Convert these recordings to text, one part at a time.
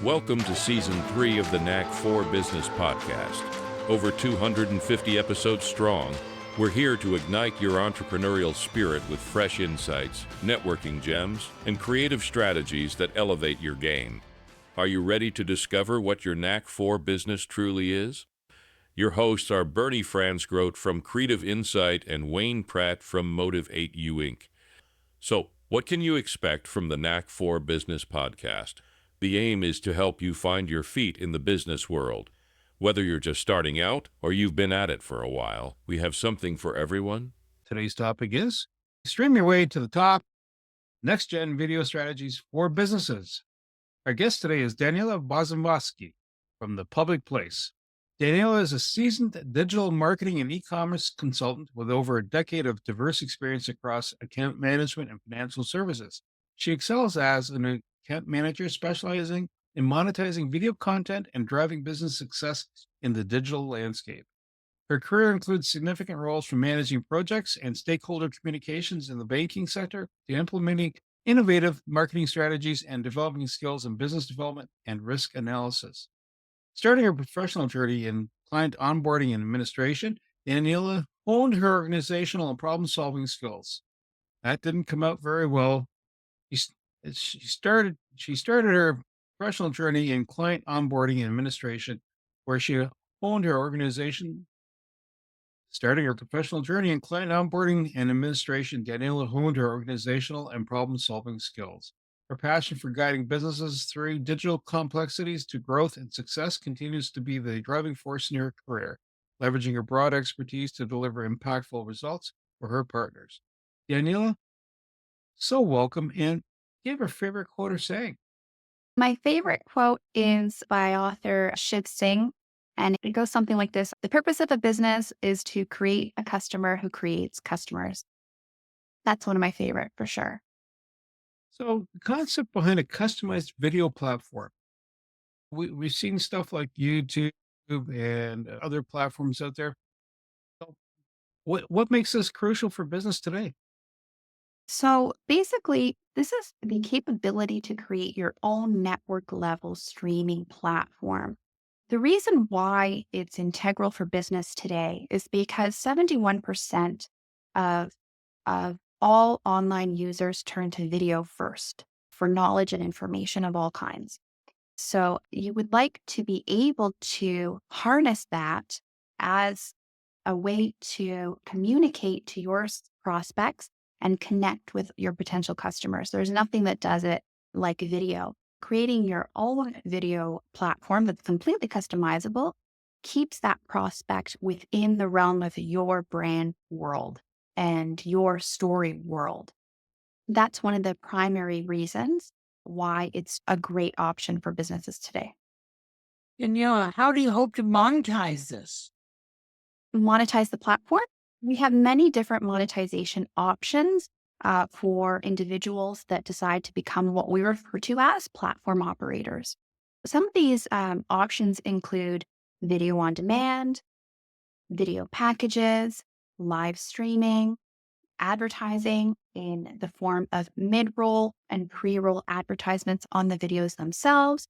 Welcome to Season 3 of the Knack 4 Business Podcast. Over 250 episodes strong, we're here to ignite your entrepreneurial spirit with fresh insights, networking gems, and creative strategies that elevate your game. Are you ready to discover what your Knack 4 business truly is? Your hosts are Bernie Fransgrote from Creative Insight and Wayne Pratt from Motivate You Inc. So, what can you expect from the Knack 4 Business Podcast? The aim is to help you find your feet in the business world. Whether you're just starting out or you've been at it for a while, we have something for everyone. Today's topic is stream your way to the top, next-gen video strategies for businesses. Our guest today is Daniela Bozinovski from The Public Place. Daniela is a seasoned digital marketing and e-commerce consultant with over a decade of diverse experience across account management and financial services. She excels as an account manager specializing in monetizing video content and driving business success in the digital landscape. Her career includes significant roles from managing projects and stakeholder communications in the banking sector to implementing innovative marketing strategies and developing skills in business development and risk analysis. Starting her professional journey in client onboarding and administration, Daniela honed her organizational and problem-solving skills. That didn't come out very well. She, she started her professional journey in client onboarding and administration, where she honed her organization. Starting her professional journey in client onboarding and administration, Daniela honed her organizational and problem-solving skills. Her passion for guiding businesses through digital complexities to growth and success continues to be the driving force in her career, leveraging her broad expertise to deliver impactful results for her partners. Daniela, so welcome, and give her favorite quote or saying. My favorite quote is by author Shiv Singh, and it goes something like this: "The purpose of a business is to create a customer who creates customers." That's one of my favorite for sure. So, the concept behind a customized video platform. We've seen stuff like YouTube and other platforms out there. So what makes this crucial for business today? So basically, this is the capability to create your own network level streaming platform. The reason why it's integral for business today is because 71% of, of all online users turn to video first for knowledge and information of all kinds. So you would like to be able to harness that as a way to communicate to your prospects and connect with your potential customers. There's nothing that does it like video. Creating your own video platform that's completely customizable keeps that prospect within the realm of your brand world and your story world. That's one of the primary reasons why it's a great option for businesses today. Daniela, how do you hope to monetize this? Monetize the platform. We have many different monetization options for individuals that decide to become what we refer to as platform operators. Some of these options include video on demand, video packages, live streaming, advertising in the form of mid-roll and pre-roll advertisements on the videos themselves,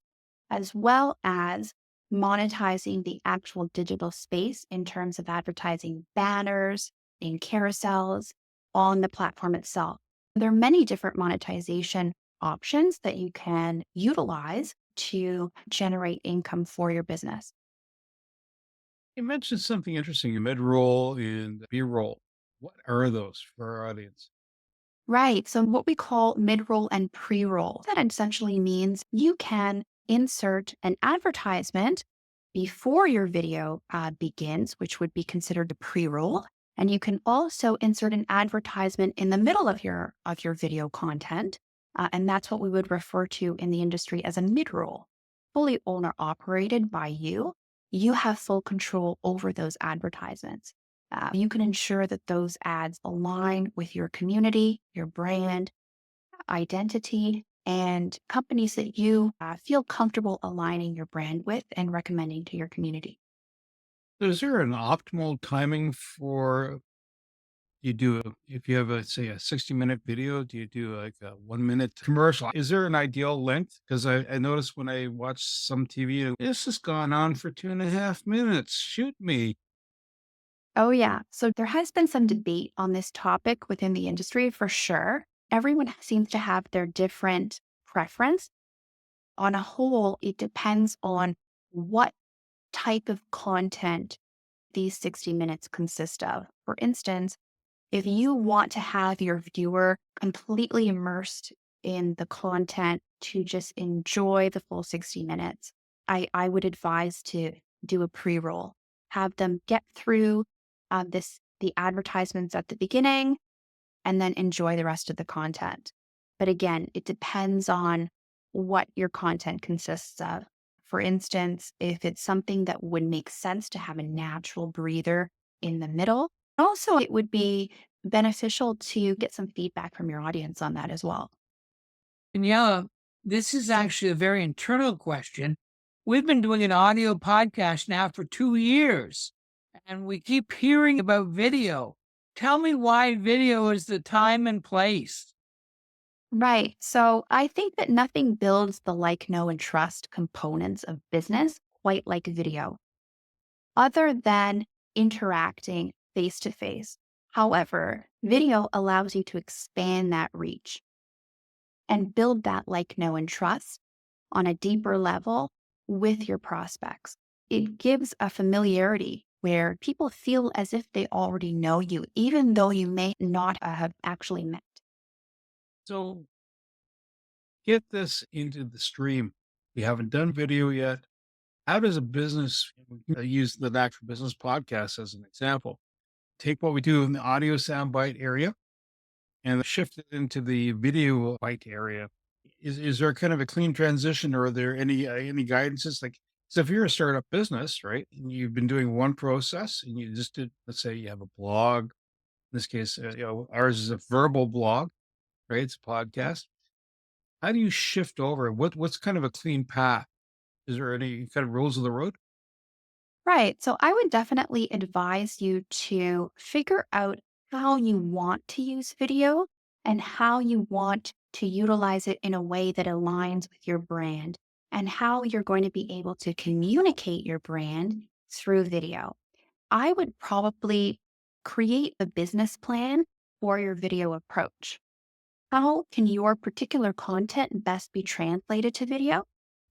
as well as monetizing the actual digital space in terms of advertising banners and carousels on the platform itself. There are many different monetization options that you can utilize to generate income for your business. You mentioned something interesting, mid-roll and B-roll. What are those for our audience? Right. So what we call mid-roll and pre-roll, that essentially means you can insert an advertisement before your video begins, which would be considered a pre-roll. And you can also insert an advertisement in the middle of your video content. And that's what we would refer to in the industry as a mid-roll, fully owner operated by you. You have full control over those advertisements. You can ensure that those ads align with your community, your brand, identity, and companies that you feel comfortable aligning your brand with and recommending to your community. Is there an optimal timing for You do, if you have say a 60-minute video, do you do like a 1 minute commercial? Is there an ideal length? Because I noticed when I watch some TV, this has gone on for 2.5 minutes. Shoot me. Oh, yeah. So there has been some debate on this topic within the industry for sure. Everyone seems to have their different preference. On a whole, it depends on what type of content these 60 minutes consist of. For instance, if you want to have your viewer completely immersed in the content to just enjoy the full 60 minutes, I would advise to do a pre-roll. Have them get through the advertisements at the beginning and then enjoy the rest of the content. But again, it depends on what your content consists of. For instance, if it's something that would make sense to have a natural breather in the middle, also it would be beneficial to get some feedback from your audience on that as well. Daniela, this is actually a very internal question. We've been doing an audio podcast now for 2 years, and we keep hearing about video. Tell me why video is the time and place. Right. So I think that nothing builds the like, know, and trust components of business quite like video, other than interacting face to face. However, video allows you to expand that reach and build that like, know, and trust on a deeper level with your prospects. It gives a familiarity where people feel as if they already know you, even though you may not have actually met. So get this into the stream. We haven't done video yet. How does a business use the Knack Business podcast as an example? Take what we do in the audio soundbite area and shift it into the video bite area. Is there kind of a clean transition, or are there any guidances? Like, so if you're a startup business, right, and you've been doing one process, and you just did, let's say you have a blog. In this case, ours is a verbal blog, right? It's a podcast. How do you shift over? What's kind of a clean path? Is there any kind of rules of the road? Right. So I would definitely advise you to figure out how you want to use video and how you want to utilize it in a way that aligns with your brand and how you're going to be able to communicate your brand through video. I would probably create a business plan for your video approach. How can your particular content best be translated to video?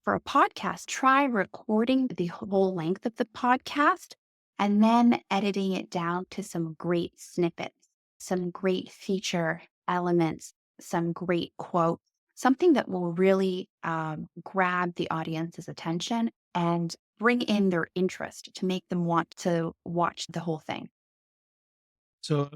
For a podcast, try recording the whole length of the podcast and then editing it down to some great snippets, some great feature elements, some great quotes, something that will really grab the audience's attention and bring in their interest to make them want to watch the whole thing. So,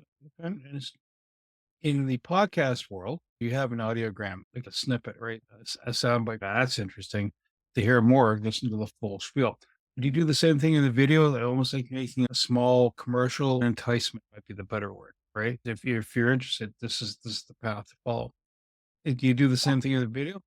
in the podcast world, you have an audiogram, like a snippet, right? A sound bite. That's interesting. To hear more, listen to the full spiel. Do you do the same thing in the video? Like, almost like making a small commercial enticement might be the better word, right? If you're interested, this is the path to follow. Do you do the same thing in the video?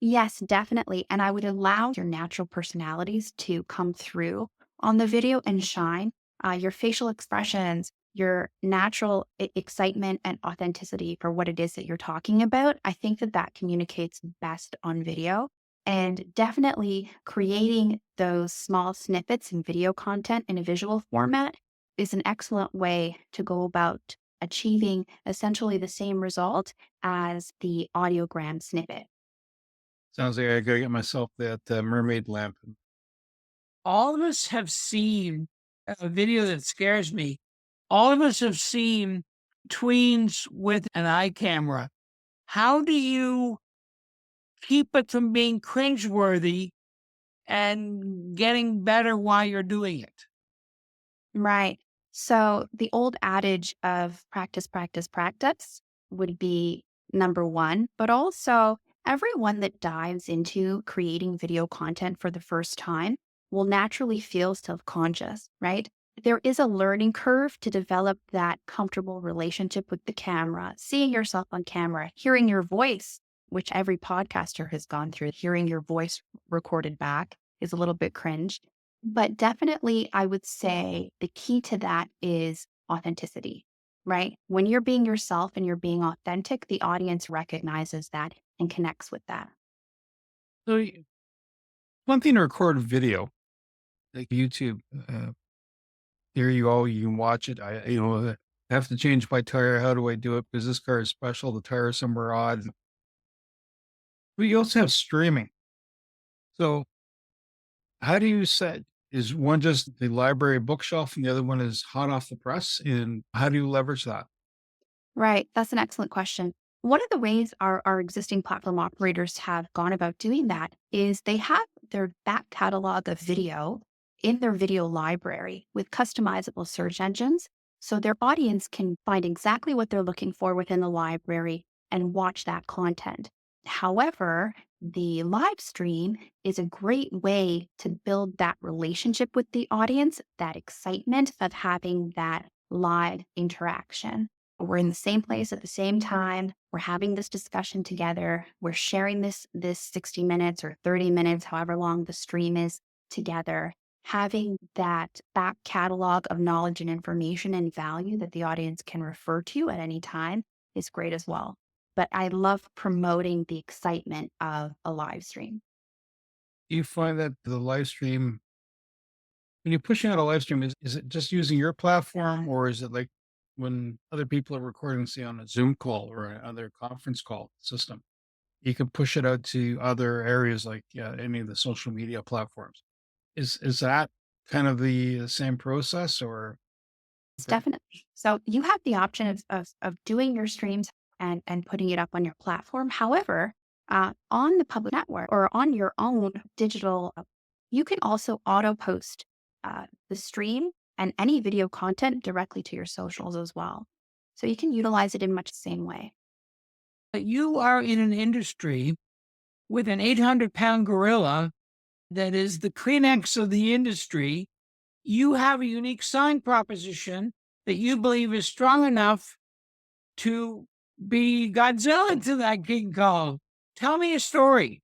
Yes, definitely. And I would allow your natural personalities to come through on the video and shine. Your facial expressions, your natural excitement and authenticity for what it is that you're talking about. I think that that communicates best on video. And definitely creating those small snippets and video content in a visual format is an excellent way to go about achieving essentially the same result as the audiogram snippet. Sounds like I gotta get myself that mermaid lamp. All of us have seen a video that scares me. All of us have seen tweens with an eye camera. How do you keep it from being cringeworthy and getting better while you're doing it? Right. So the old adage of practice, practice, practice would be number one, but also everyone that dives into creating video content for the first time will naturally feel self-conscious, right? There is a learning curve to develop that comfortable relationship with the camera, seeing yourself on camera, hearing your voice, which every podcaster has gone through. Hearing your voice recorded back is a little bit cringe. But definitely, I would say the key to that is authenticity. right? When you're being yourself and you're being authentic, the audience recognizes that and connects with that. So one thing to record video, like YouTube. There you go. You can watch it. I have to change my tire. How do I do it? Because this car is special. The tire is somewhere odd. But you also have streaming. So how do you set? Is one just the library bookshelf and the other one is hot off the press? And how do you leverage that? Right. That's an excellent question. One of the ways our existing platform operators have gone about doing that is they have their back catalog of video in their video library with customizable search engines. So their audience can find exactly what they're looking for within the library and watch that content. However, the live stream is a great way to build that relationship with the audience, that excitement of having that live interaction. We're in the same place at the same time. We're having this discussion together. We're sharing this 60 minutes or 30 minutes, however long the stream is together. Having that back catalog of knowledge and information and value that the audience can refer to at any time is great as well. But I love promoting the excitement of a live stream. Do you find that the live stream, when you're pushing out a live stream, is it just using your platform or is it like when other people are recording, say on a Zoom call or another conference call system? You can push it out to other areas like any of the social media platforms. Is that kind of the same process or? It's definitely. So you have the option of doing your streams and putting it up on your platform. However, on the public network or on your own digital, you can also auto post the stream and any video content directly to your socials as well. So you can utilize it in much the same way. You are in an industry with an 800-pound gorilla that is the Kleenex of the industry. You have a unique selling proposition that you believe is strong enough to be Godzilla to that King Kong. Tell me a story.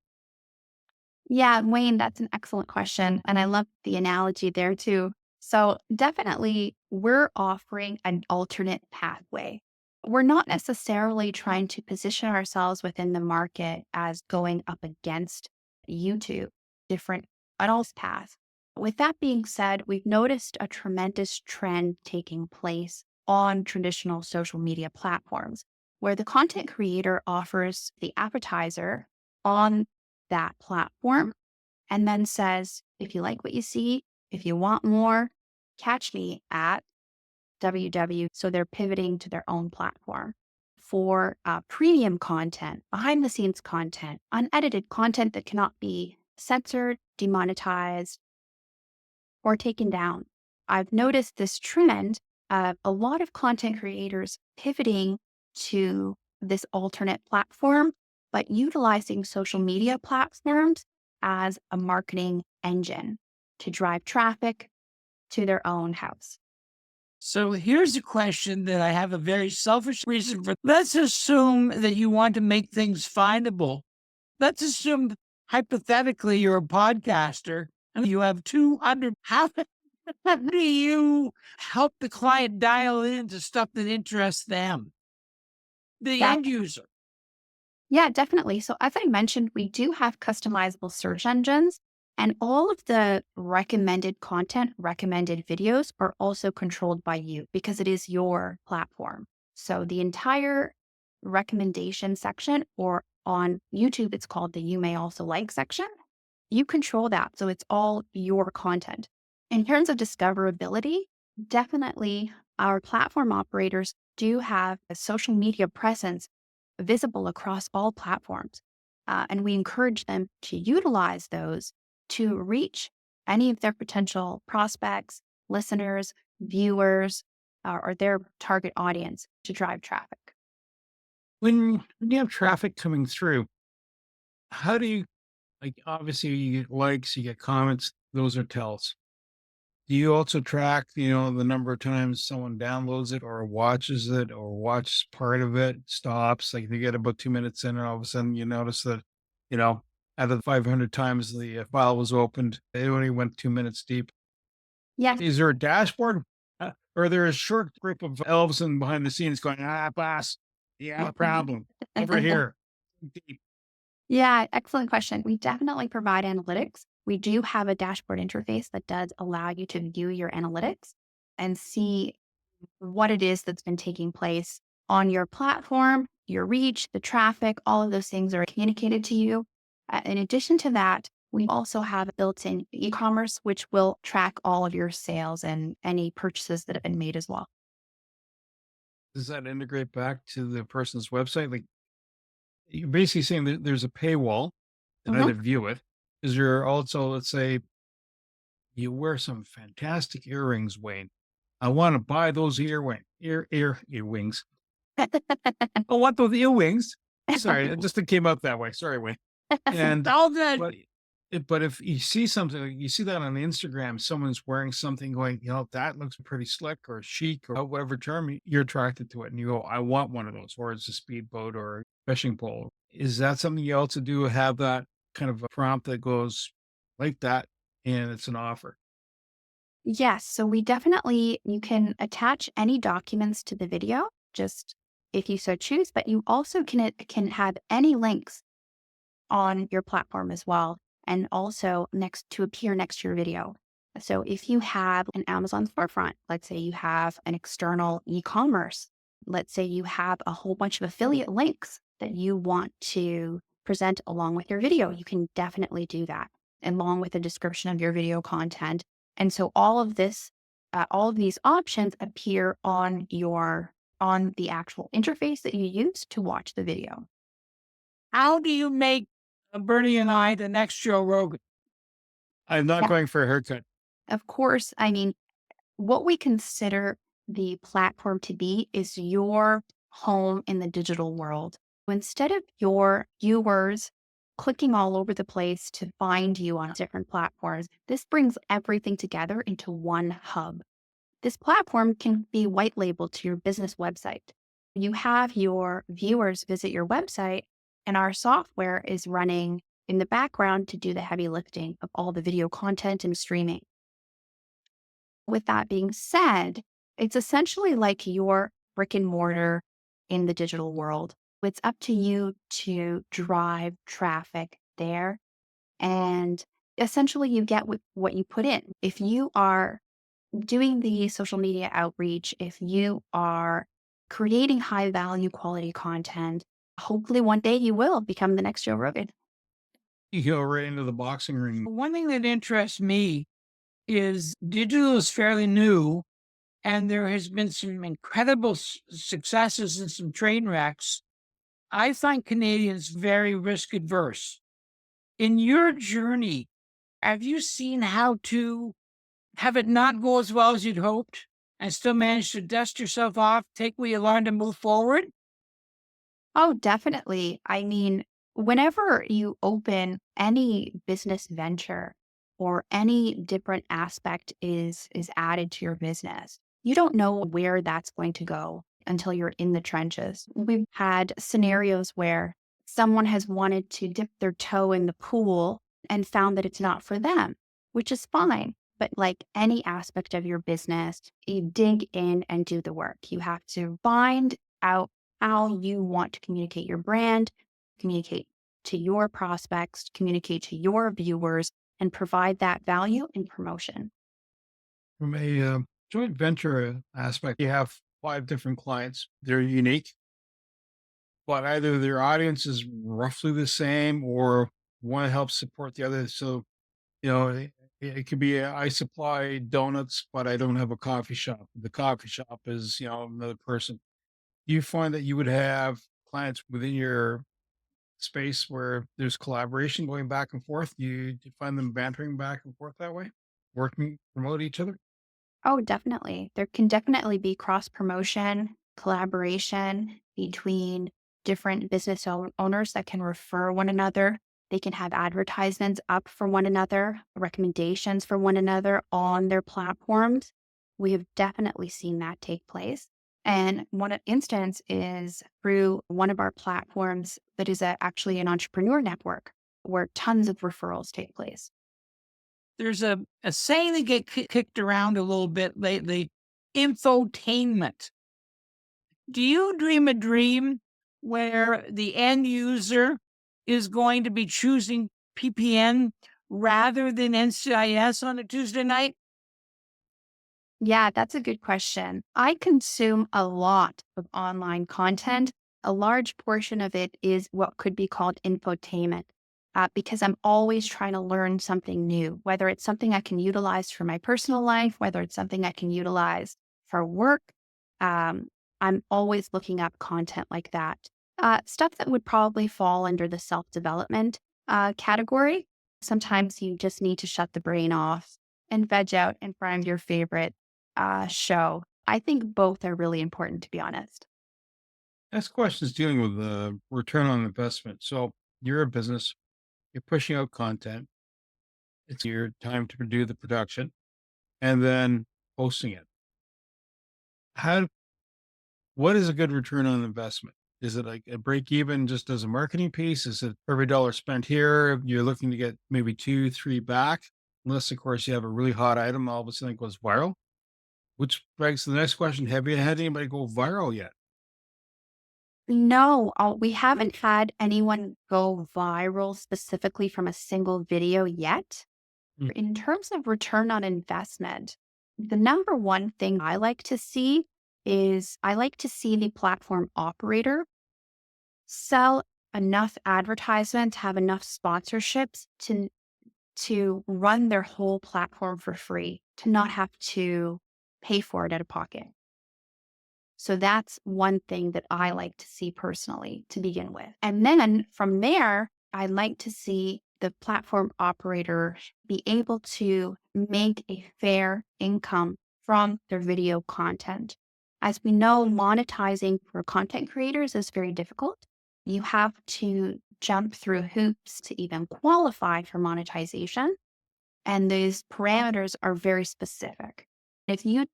Yeah, Wayne, that's an excellent question. And I love the analogy there too. So, definitely, we're offering an alternate pathway. We're not necessarily trying to position ourselves within the market as going up against YouTube, different adults path. With that being said, we've noticed a tremendous trend taking place on traditional social media platforms where the content creator offers the appetizer on that platform and then says, if you like what you see, if you want more, catch me at WW. So they're pivoting to their own platform for premium content, behind the scenes content, unedited content that cannot be censored, demonetized, or taken down. I've noticed this trend of a lot of content creators pivoting to this alternate platform, but utilizing social media platforms as a marketing engine to drive traffic to their own house. So here's a question that I have a very selfish reason for. Let's assume that you want to make things findable. Let's assume hypothetically you're a podcaster and you have 200. How do you help the client dial into stuff that interests them, the Yeah, end user? yeah, definitely. So as I mentioned, we do have customizable search engines and all of the recommended content, recommended videos are also controlled by you because it is your platform. So the entire recommendation section or on YouTube, it's called the you may also like section. You control that. So it's all your content. In terms of discoverability, definitely our platform operators do have a social media presence visible across all platforms. And we encourage them to utilize those to reach any of their potential prospects, listeners, viewers, or their target audience to drive traffic. When you have traffic coming through, how do you, like, obviously you get likes, you get comments, those are tells. Do you also track, the number of times someone downloads it or watches it or watches part of it, stops, like they get about 2 minutes in and all of a sudden you notice that, you know, out of the 500 times the file was opened, it only went 2 minutes deep. Yes. Is there a dashboard? Or there is a short group of elves and behind the scenes going, boss, you have a problem over here. Yeah, excellent question. We definitely provide analytics. We do have a dashboard interface that does allow you to view your analytics and see what it is that's been taking place on your platform, your reach, the traffic, all of those things are communicated to you. In addition to that, we also have built-in e-commerce, which will track all of your sales and any purchases that have been made as well. Does that integrate back to the person's website? Like you're basically saying that there's a paywall and I Mhm. to view it. Is there also, let's say, you wear some fantastic earrings, Wayne. I want to buy those earwings. I want those earwings. Sorry, it just came out that way. Sorry, Wayne. And All that. but but if you see something, like you see that on Instagram, someone's wearing something going, that looks pretty slick or chic or whatever term you're attracted to it, and you go, I want one of those, or it's a speedboat or a fishing pole. Is that something you also do? Have that kind of a prompt that goes like that, and it's an offer. Yes, so you can attach any documents to the video, just if you so choose, but you also can have any links on your platform as well, and also next to appear next to your video. So if you have an Amazon storefront, let's say you have an external e-commerce, let's say you have a whole bunch of affiliate links that you want to present along with your video, you can definitely do that along with a description of your video content. And so all of these options appear on the actual interface that you use to watch the video. How do you make Bernie and I the next Joe Rogan? I'm not Yeah, going for a haircut. of course. I mean, what we consider the platform to be is your home in the digital world. Instead of your viewers clicking all over the place to find you on different platforms, this brings everything together into one hub. This platform can be white labeled to your business website. You have your viewers visit your website, and our software is running in the background to do the heavy lifting of all the video content and streaming. With that being said, it's essentially like your brick and mortar in the digital world. It's up to you to drive traffic there. And essentially, you get what you put in. If you are doing the social media outreach, if you are creating high value quality content, hopefully one day you will become the next Joe Rogan. You go right into the boxing ring. One thing that interests me is digital is fairly new, and there has been some incredible successes and some train wrecks. I find Canadians very risk adverse. In your journey, have you seen how to have it not go as well as you'd hoped and still manage to dust yourself off, take what you learned and move forward? Oh, definitely. I mean, whenever you open any business venture or any different aspect is added to your business, you don't know where that's going to go until you're in the trenches. We've had scenarios where someone has wanted to dip their toe in the pool and found that it's not for them, which is fine. But like any aspect of your business, you dig in and do the work. You have to find out how you want to communicate your brand, communicate to your prospects, communicate to your viewers, and provide that value in promotion. From a joint venture aspect, you have 5 different clients. They're unique, but either their audience is roughly the same or one helps support the other. So, it could be I supply donuts, but I don't have a coffee shop. The coffee shop is, another person. Do you find that you would have clients within your space where there's collaboration going back and forth? Do you find them bantering back and forth that way, working, promote each other? Oh, definitely. There can definitely be cross promotion, collaboration between different owners that can refer one another. They can have advertisements up for one another, recommendations for one another on their platforms. We have definitely seen that take place. And one instance is through one of our platforms that is actually an entrepreneur network where tons of referrals take place. There's a saying that get kicked around a little bit lately infotainment. Do you dream a dream where the end user is going to be choosing PPN rather than NCIS on a Tuesday night? Yeah, that's a good question. I consume a lot of online content. A large portion of it is what could be called infotainment, because I'm always trying to learn something new, whether it's something I can utilize for my personal life, whether it's something I can utilize for work. Um, I'm always looking up content like that. Stuff that would probably fall under the self development category. Sometimes you just need to shut the brain off and veg out and find your favorite show. I think both are really important, to be honest. Next question is dealing with the return on investment. So you're a business, you're pushing out content. It's your time to do the production and then posting it. How, what is a good return on investment? Is it like a break even just as a marketing piece? Is it every dollar spent here, you're looking to get maybe two, three back? Unless, of course, you have a really hot item, all of a sudden it goes viral. Which begs the next question. Have you had anybody go viral yet? No, we haven't had anyone go viral specifically from a single video yet. Mm. In terms of return on investment, the number one thing I like to see is I like to see the platform operator sell enough advertisements, have enough sponsorships to run their whole platform for free, to not have to pay for it out of pocket. So that's one thing that I like to see personally to begin with. And then from there, I like to see the platform operator be able to make a fair income from their video content. As we know, monetizing for content creators is very difficult. You have to jump through hoops to even qualify for monetization. And those parameters are very specific. If you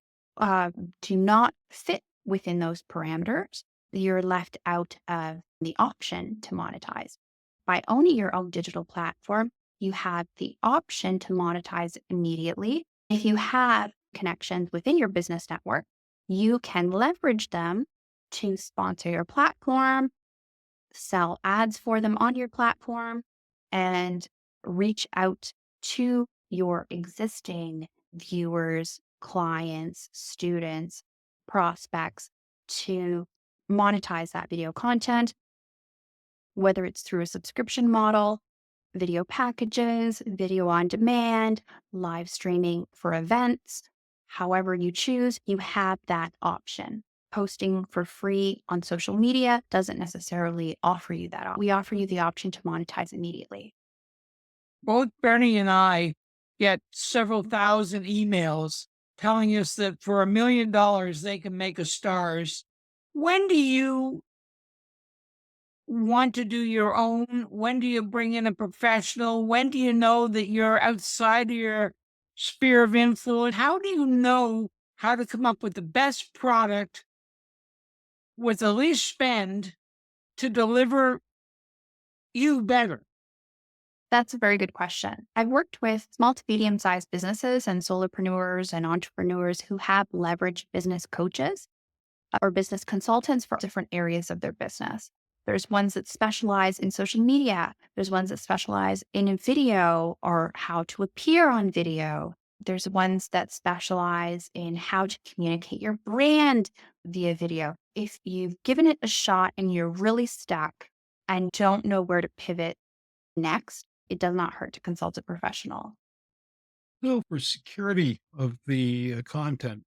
do not fit within those parameters, you're left out of the option to monetize. By owning your own digital platform, you have the option to monetize immediately. If you have connections within your business network, you can leverage them to sponsor your platform, sell ads for them on your platform, and reach out to your existing viewers, clients, students, prospects to monetize that video content, whether it's through a subscription model, video packages, video on demand, live streaming for events. However you choose, you have that option. Posting for free on social media doesn't necessarily offer you that. We offer you the option to monetize immediately. Both Bernie and I get several thousand emails telling us that for $1 million, they can make us stars. When do you want to do your own? When do you bring in a professional? When do you know that you're outside of your sphere of influence? How do you know how to come up with the best product with the least spend to deliver you better? That's a very good question. I've worked with small to medium sized businesses and solopreneurs and entrepreneurs who have leveraged business coaches or business consultants for different areas of their business. There's ones that specialize in social media. There's ones that specialize in video or how to appear on video. There's ones that specialize in how to communicate your brand via video. If you've given it a shot and you're really stuck and don't know where to pivot next, it does not hurt to consult a professional. So for security of the content,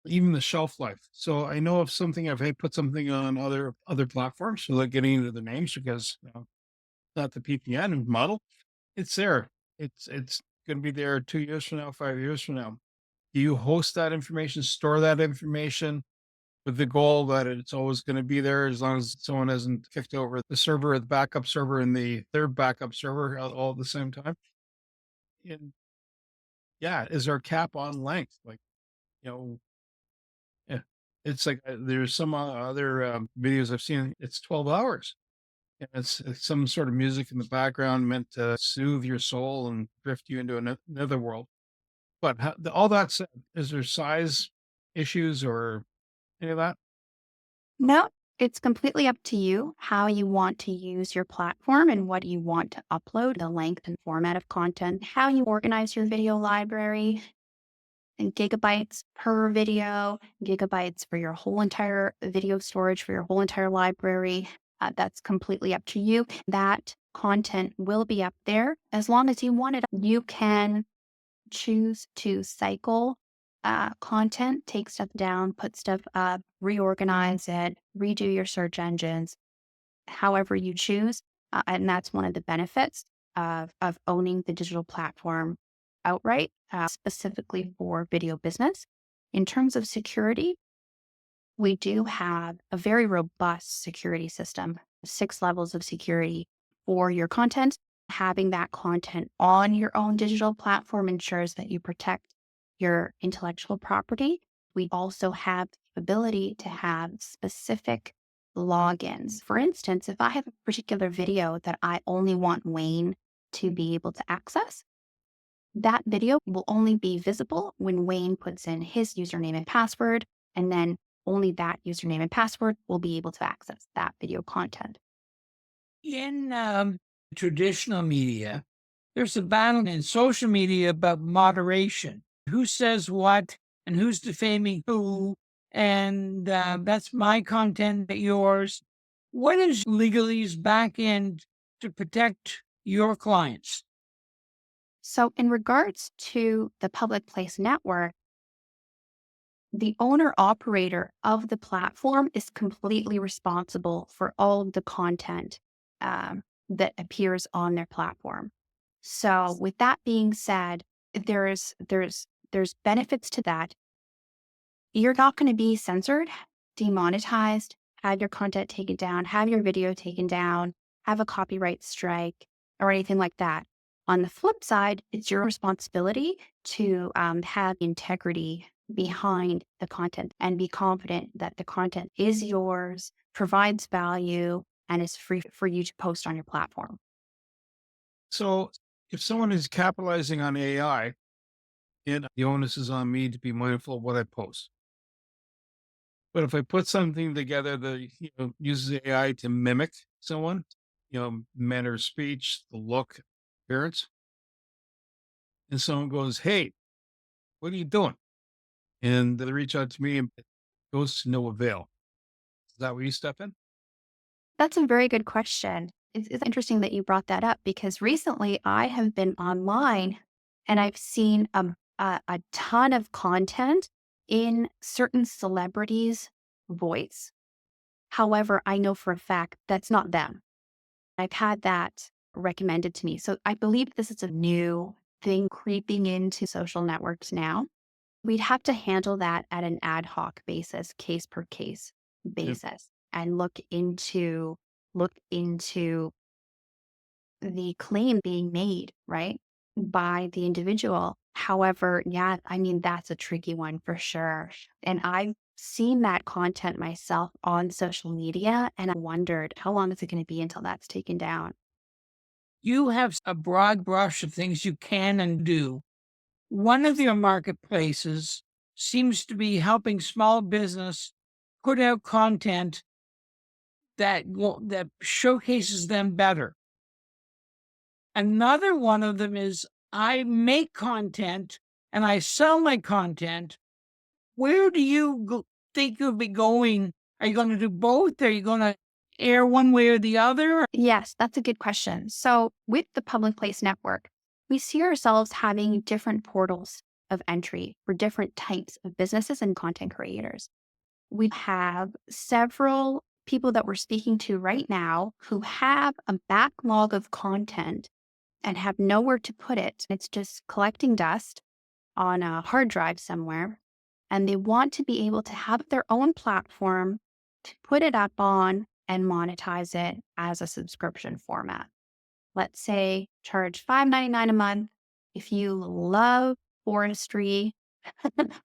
even the shelf life. So I know of something I've had put something on other platforms, so like getting into the names because not the PPN model. It's there. It's going to be there 2 years from now, 5 years from now. Do you host that information, store that information with the goal that it's always going to be there as long as someone hasn't kicked over the server, the backup server, and the third backup server all at the same time? And yeah, is there a cap on length? Like, you know, yeah, it's like there's some other videos I've seen. It's 12 hours. And it's some sort of music in the background meant to soothe your soul and drift you into another world. But all that said, is there size issues or any of that? No, it's completely up to you how you want to use your platform and what you want to upload, the length and format of content, how you organize your video library, and gigabytes per video, gigabytes for your whole entire video storage for your whole entire library. That's completely up to you. That content will be up there as long as you want it. You can choose to cycle content, take stuff down, put stuff up, reorganize it, redo your search engines, however you choose. And that's one of the benefits of owning the digital platform outright, specifically for video business. In terms of security, we do have a very robust security system, 6 levels of security for your content. Having that content on your own digital platform ensures that you protect your intellectual property. We also have the ability to have specific logins. For instance, if I have a particular video that I only want Wayne to be able to access, that video will only be visible when Wayne puts in his username and password, and then only that username and password will be able to access that video content. In traditional media, there's a battle in social media about moderation. Who says what and who's defaming who? And that's my content, not yours. What is legalese back end to protect your clients? So, in regards to the public place network, the owner operator of the platform is completely responsible for all of the content that appears on their platform. So, with that being said, there's benefits to that. You're not going to be censored, demonetized, have your content taken down, have your video taken down, have a copyright strike, or anything like that. On the flip side, it's your responsibility to have integrity behind the content and be confident that the content is yours, provides value, and is free for you to post on your platform. So if someone is capitalizing on AI, and the onus is on me to be mindful of what I post. But if I put something together that uses AI to mimic someone, manner of speech, the look, appearance, and someone goes, "Hey, what are you doing?" and they reach out to me and it goes to no avail. Is that where you step in? That's a very good question. It's interesting that you brought that up because recently I have been online and I've seen a ton of content in certain celebrities' voice. However, I know for a fact that's not them. I've had that recommended to me. So I believe this is a new thing creeping into social networks now. We'd have to handle that at an ad hoc basis, case per case Yep. basis, and look into the claim being made, right, by the individual. However, yeah, I mean, that's a tricky one for sure. And I've seen that content myself on social media and I wondered how long is it going to be until that's taken down? You have a broad brush of things you can and do. One of your marketplaces seems to be helping small business put out content that showcases them better. Another one of them is I make content and I sell my content. Where do you think you'll be going? Are you going to do both? Are you going to air one way or the other? Yes, that's a good question. So, with the public place network, we see ourselves having different portals of entry for different types of businesses and content creators. We have several people that we're speaking to right now who have a backlog of content and have nowhere to put it. It's just collecting dust on a hard drive somewhere. And they want to be able to have their own platform to put it up on and monetize it as a subscription format. Let's say charge $5.99 a month. If you love forestry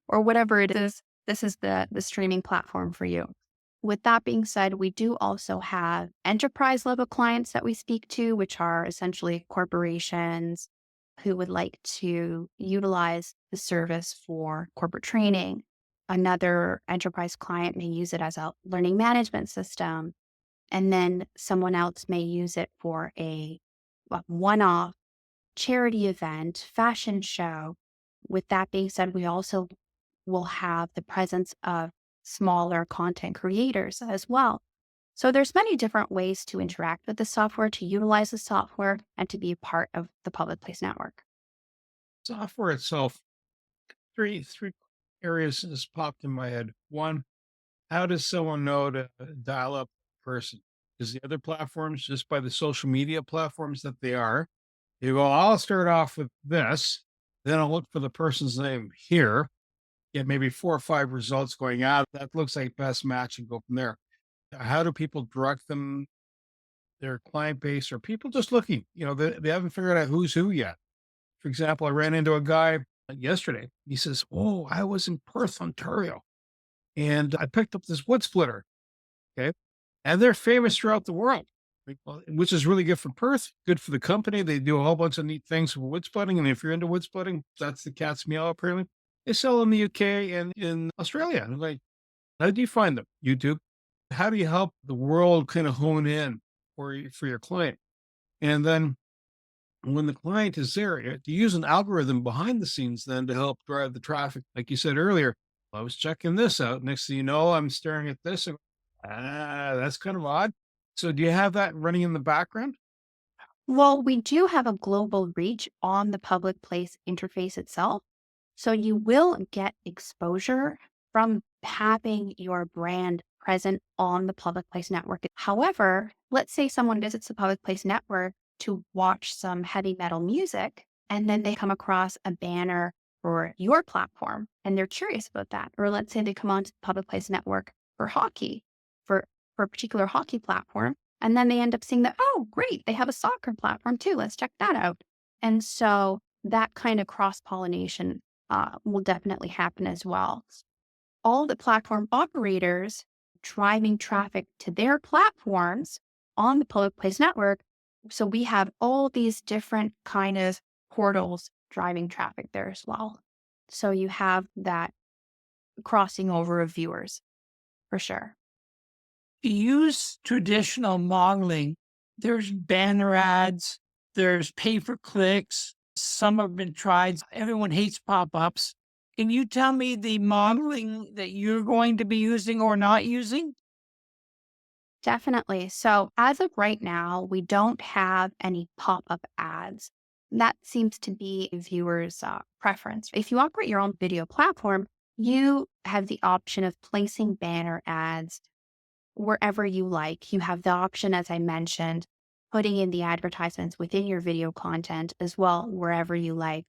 or whatever it is, this is the streaming platform for you. With that being said, we do also have enterprise level clients that we speak to, which are essentially corporations, who would like to utilize the service for corporate training. Another enterprise client may use it as a learning management system. And then someone else may use it for a one-off charity event, fashion show. With that being said, we also will have the presence of smaller content creators as well. So there's many different ways to interact with the software, to utilize the software, and to be a part of the Public Place Network. Software itself, three areas just popped in my head. One, how does someone know to dial up a person? Because the other platforms, just by the social media platforms that they are, you go, I'll start off with this, then I'll look for the person's name here, get maybe 4 or 5 results going out. That looks like best match and go from there. How do people direct them, their client base, or people just looking? They haven't figured out who's who yet. For example, I ran into a guy yesterday. He says, oh, I was in Perth, Ontario, and I picked up this wood splitter. Okay. And they're famous throughout the world, which is really good for Perth, good for the company. They do a whole bunch of neat things for wood splitting. And if you're into wood splitting, that's the cat's meow, apparently. They sell in the UK and in Australia. And I'm like, how do you find them? YouTube. How do you help the world kind of hone in for your client? And then when the client is there, you use an algorithm behind the scenes then to help drive the traffic. Like you said earlier, I was checking this out. Next thing you know, I'm staring at this. And, that's kind of odd. So do you have that running in the background? Well, we do have a global reach on the Public Place interface itself. So you will get exposure from having your brand present on the Public Place Network. However, let's say someone visits the Public Place Network to watch some heavy metal music, and then they come across a banner for your platform and they're curious about that. Or let's say they come onto the Public Place Network for hockey, for a particular hockey platform. And then they end up seeing that, oh, great, they have a soccer platform too. Let's check that out. And so that kind of cross pollination will definitely happen as well. All the platform operators driving traffic to their platforms on the Public Place Network. So we have all these different kind of portals driving traffic there as well. So you have that crossing over of viewers for sure. To use traditional modeling, there's banner ads, there's pay-per-clicks. Some have been tried. Everyone hates pop-ups. Can you tell me the modeling that you're going to be using or not using? Definitely. So as of right now, we don't have any pop-up ads. That seems to be a viewer's preference. If you operate your own video platform, you have the option of placing banner ads wherever you like. You have the option, as I mentioned, putting in the advertisements within your video content as well, wherever you like.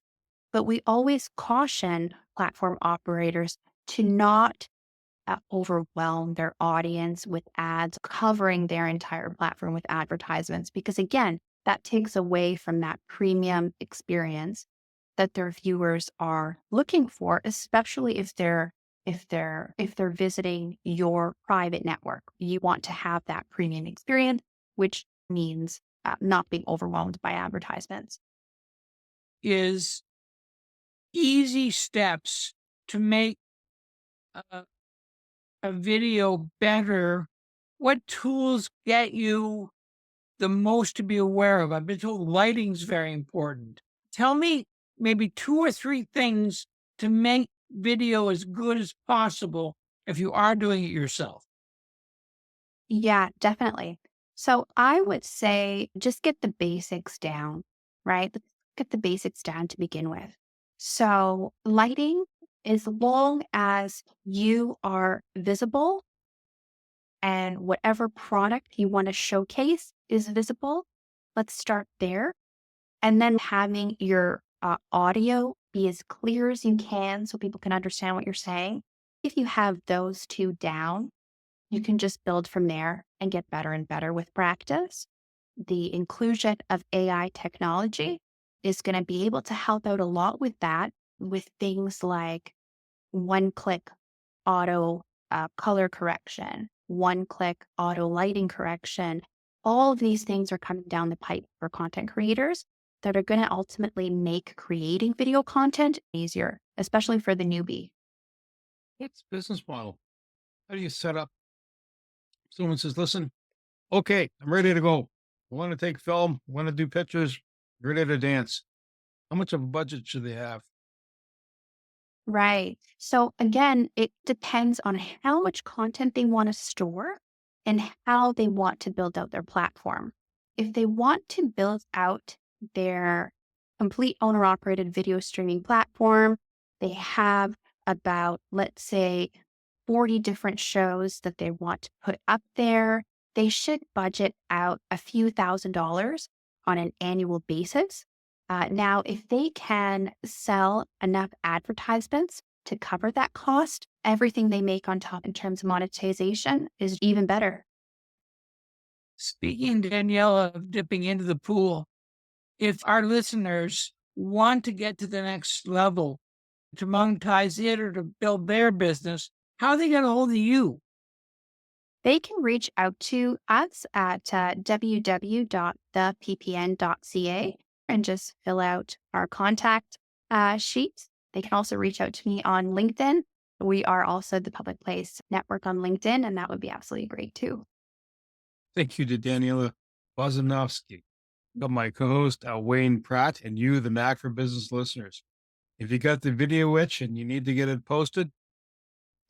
But we always caution platform operators to not overwhelm their audience with ads, covering their entire platform with advertisements, because again, that takes away from that premium experience that their viewers are looking for, especially if they're visiting your private network. You want to have that premium experience, which means not being overwhelmed by advertisements. Is easy steps to make a video better. What tools get you the most to be aware of? I've been told lighting's very important. Tell me maybe 2 or 3 things to make video as good as possible if you are doing it yourself. Yeah, definitely. So I would say just get the basics down, right? Let's get the basics down to begin with. So lighting, as long as you are visible and whatever product you want to showcase is visible, let's start there. And then having your audio be as clear as you can so people can understand what you're saying. If you have those two down, you can just build from there and get better and better with practice. The inclusion of AI technology is going to be able to help out a lot with that, with things like one-click auto color correction, one-click auto lighting correction. All of these things are coming down the pipe for content creators. that are going to ultimately make creating video content easier, especially for the newbie. What's the business model? How do you set up? Someone says, listen, okay, I'm ready to go. I want to take film, I want to do pictures, ready to dance. How much of a budget should they have? Right. So again, it depends on how much content they want to store and how they want to build out their platform. If they want to build out their complete owner operated video streaming platform, they have about, let's say, 40 different shows that they want to put up there. They should budget out a few $1,000s on an annual basis. Now, if they can sell enough advertisements to cover that cost, everything they make on top in terms of monetization is even better. Speaking, Daniela, of dipping into the pool, if our listeners want to get to the next level, to monetize it or to build their business, how are they get a hold of you? They can reach out to us at www.theppn.ca and just fill out our contact sheet. They can also reach out to me on LinkedIn. We are also the Public Place Network on LinkedIn, and that would be absolutely great too. Thank you to Daniela Bozinovski. Got my co-host Wayne Pratt, and you, the Knack for Business listeners. If you got the video itch and you need to get it posted,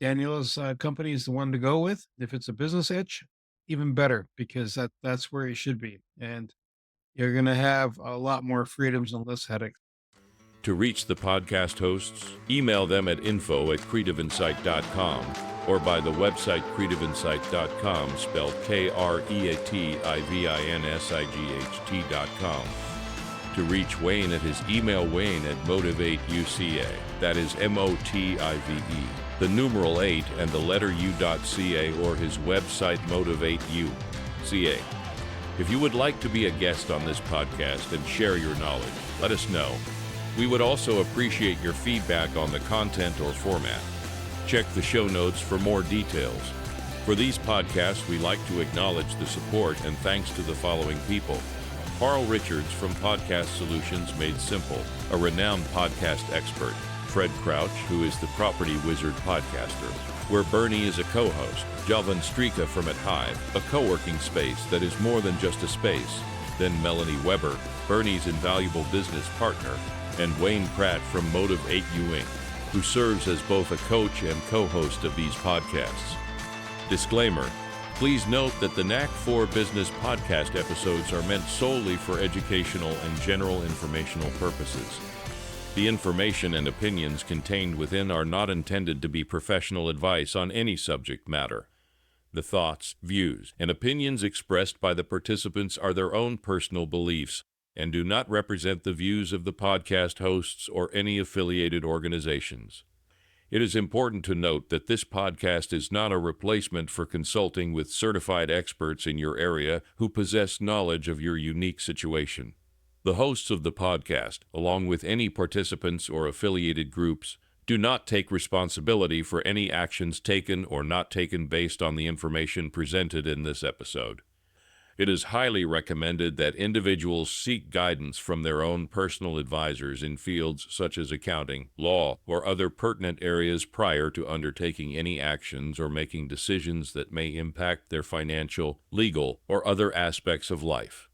Daniela's company is the one to go with. If it's a business itch, even better, because that's where you should be. And you're going to have a lot more freedoms and less headaches. To reach the podcast hosts, email them at info@creativeinsight.com or by the website creativeinsight.com, spelled KREATIVINSIGHT.com. To reach Wayne at his email, Wayne@motivate.uca. That is MOTIVE, the numeral 8 and the letter U.ca, or his website Motivate.U.ca. If you would like to be a guest on this podcast and share your knowledge, let us know. We would also appreciate your feedback on the content or format. Check the show notes for more details. For these podcasts, we like to acknowledge the support and thanks to the following people. Carl Richards from Podcast Solutions Made Simple, a renowned podcast expert. Fred Crouch, who is the Property Wizard podcaster, where Bernie is a co-host. Jalvin Strika from At Hive, a co-working space that is more than just a space. Then Melanie Weber, Bernie's invaluable business partner, and Wayne Pratt from Motivate You Inc., who serves as both a coach and co-host of these podcasts. Disclaimer: please note that the Knack for Business podcast episodes are meant solely for educational and general informational purposes. The information and opinions contained within are not intended to be professional advice on any subject matter. The thoughts, views, and opinions expressed by the participants are their own personal beliefs and do not represent the views of the podcast hosts or any affiliated organizations. It is important to note that this podcast is not a replacement for consulting with certified experts in your area who possess knowledge of your unique situation. The hosts of the podcast, along with any participants or affiliated groups, do not take responsibility for any actions taken or not taken based on the information presented in this episode. It is highly recommended that individuals seek guidance from their own personal advisors in fields such as accounting, law, or other pertinent areas prior to undertaking any actions or making decisions that may impact their financial, legal, or other aspects of life.